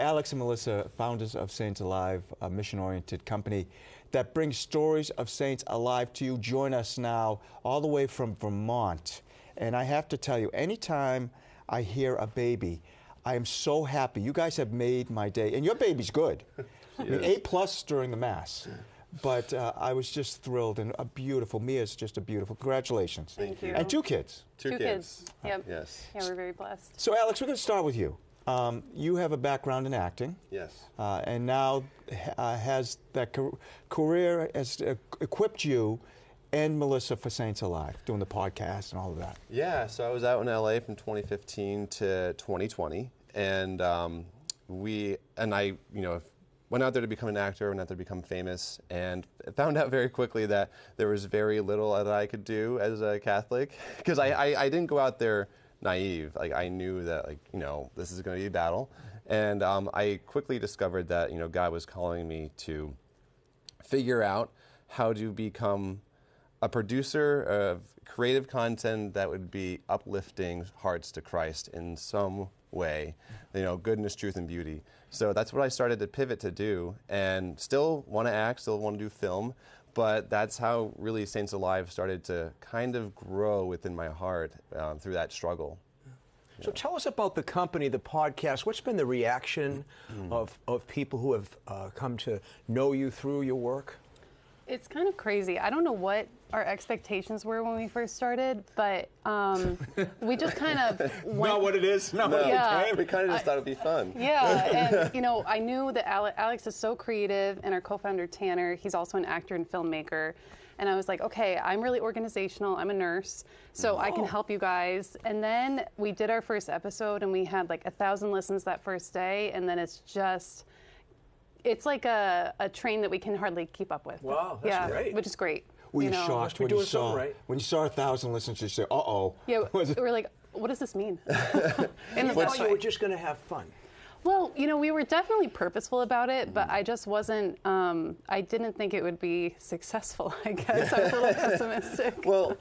Alex and Melissa, founders of Saints Alive, a mission-oriented company that brings stories of saints alive to you. Join us now all the way from Vermont. And I have to tell you, anytime I hear a baby, I am so happy. You guys have made my day. And your baby's good. I mean, A+ during the Mass. But I was just thrilled, and a beautiful, Mia's just a beautiful. Congratulations. Thank you. And 2 kids. Two kids. Yep. Yes. Yeah, we're very blessed. So, Alex, we're going to start with you. You have a background in acting. Yes. And now has that career has equipped you and Melissa for Saints Alive, doing the podcast and all of that. Yeah, so I was out in LA from 2015 to 2020, and I went out there to become an actor, went out there to become famous, and found out very quickly that there was very little that I could do as a Catholic, because I didn't go out there naive. Like, I knew that, this is going to be a battle, and I quickly discovered that, God was calling me to figure out how to become a producer of creative content that would be uplifting hearts to Christ in some way, goodness, truth, and beauty. So that's what I started to pivot to do, and still want to act, still want to do film, but that's how really Saints Alive started to kind of grow within my heart through that struggle. So tell us about the company, the podcast. What's been the reaction of people who have come to know you through your work? It's kind of crazy. I don't know what our expectations were when we first started, but we just kind of went. Not what it is. Not what it became. We kind of just thought it'd be fun. Yeah, and I knew that Alex is so creative, and our co-founder Tanner, he's also an actor and filmmaker. And I was like, okay, I'm really organizational. I'm a nurse, so I can help you guys. And then we did our first episode, and we had like 1,000 listens that first day, and then it's like a train that we can hardly keep up with. Wow, that's great. Which is great. Were you shocked when you saw 1,000 listeners? You say, "Uh-oh." Yeah, we're like, what does this mean? And I thought you were just going to have fun. Well, we were definitely purposeful about it, but I just wasn't, I didn't think it would be successful, I guess. I was a little pessimistic. Well,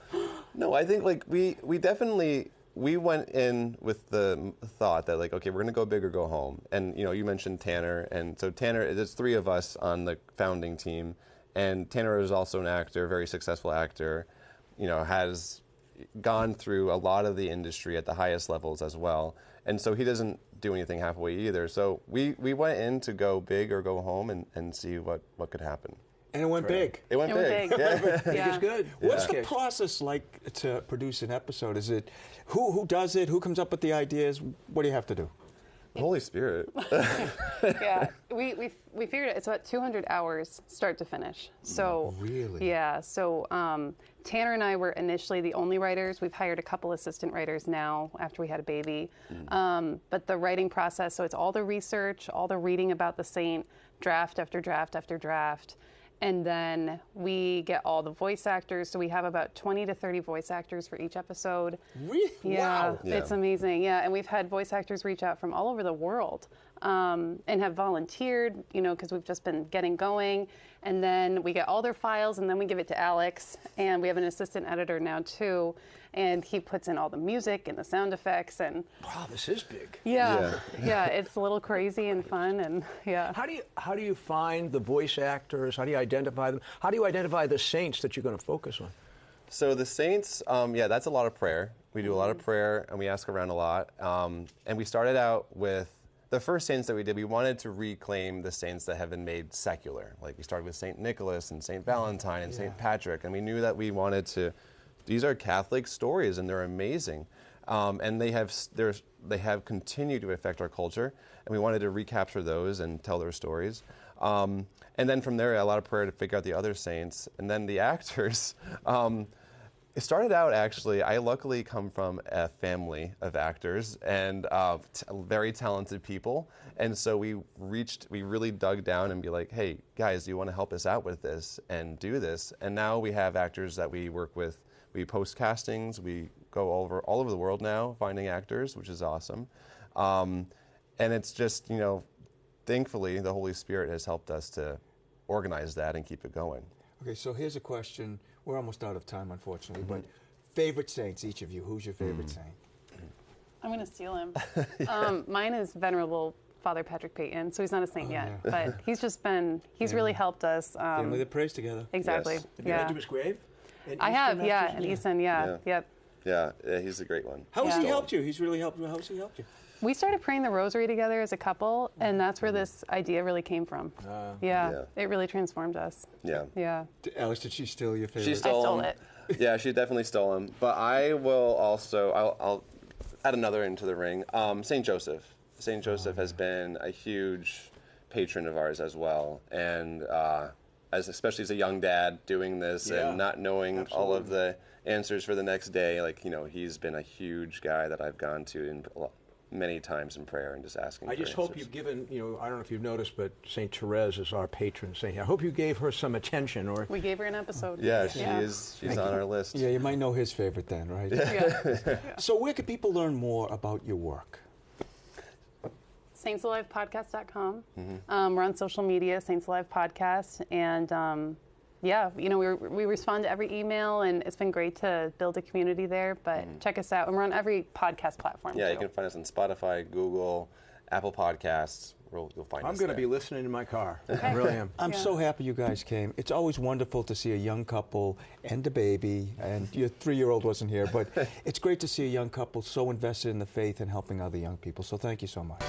no, I think we went in with the thought that okay, we're going to go big or go home. And, you mentioned Tanner. And so Tanner, there's 3 of us on the founding team. And Tanner is also an actor, very successful actor, has gone through a lot of the industry at the highest levels as well. And so he doesn't do anything halfway either. So we went in to go big or go home and see what could happen. And it went big. It went big. Yeah. Big is good. What's the process like to produce an episode? Is it who does it? Who comes up with the ideas? What do you have to do? Holy Spirit. Yeah, we figured it's about 200 hours start to finish. So really? Yeah. So Tanner and I were initially the only writers. We've hired a couple assistant writers now after we had a baby. But the writing process, so it's all the research, all the reading about the saint, draft after draft after draft. And then we get all the voice actors. So we have about 20 to 30 voice actors for each episode. Really? Yeah, Wow. It's amazing. Yeah, and we've had voice actors reach out from all over the world and have volunteered, because we've just been getting going. And then we get all their files, and then we give it to Alex. And we have an assistant editor now, too. And he puts in all the music and the sound effects. And wow, this is big. Yeah, it's a little crazy and fun. And yeah. How do you find the voice actors? How do you identify them? How do you identify the saints that you're going to focus on? So the saints, that's a lot of prayer. We do a lot of prayer, and we ask around a lot. And we started out with the first saints that we did. We wanted to reclaim the saints that have been made secular. Like, we started with Saint Nicholas and Saint Valentine and Saint Patrick, and we knew that we wanted to. These are Catholic stories, and they're amazing, and they have continued to affect our culture, and we wanted to recapture those and tell their stories. And then from there, a lot of prayer to figure out the other saints, and then the actors. It started out, actually, I luckily come from a family of actors and very talented people. And so we really dug down and be like, hey, guys, do you want to help us out with this and do this? And now we have actors that we work with. We post castings. We go all over the world now finding actors, which is awesome. And it's just, thankfully, the Holy Spirit has helped us to organize that and keep it going. Okay, so here's a question. We're almost out of time, unfortunately, but favorite saints, each of you. Who's your favorite saint? I'm going to steal him. Mine is Venerable Father Patrick Peyton, so he's not a saint yet, but he's really helped us. Family that prays together. Exactly. Yes. Have you been to his grave? I have, in Easton, Yep. Yeah, he's a great one. How has he helped you? He's really helped you. How has he helped you? We started praying the rosary together as a couple, and that's where this idea really came from. It really transformed us. Yeah. Alex, did she steal your favorite? She stole I stole him. it. Yeah, she definitely stole him. But I will also, I'll add another into the ring. St. Joseph. St. Joseph has been a huge patron of ours as well. And especially as a young dad doing this and not knowing all of the answers for the next day, he's been a huge guy that I've gone to many times in prayer and just asking. I just hope you've given, I don't know if you've noticed, but St. Therese is our patron saint. I hope you gave her some attention. We gave her an episode. Yeah, she's on our list. Yeah, you might know his favorite then, right? Yeah. So where can people learn more about your work? saintsAlivePodcast.com. We're on social media, Saints Alive Podcast, and we respond to every email, and it's been great to build a community there. But check us out, and we're on every podcast platform. Yeah, too. you can find us on Spotify, Google, Apple Podcasts. You'll find us. I'm going to there. be listening in my car. Okay. I really am. I'm so happy you guys came. It's always wonderful to see a young couple and a baby, and your 3-year-old wasn't here, but it's great to see a young couple so invested in the faith and helping other young people. So thank you so much.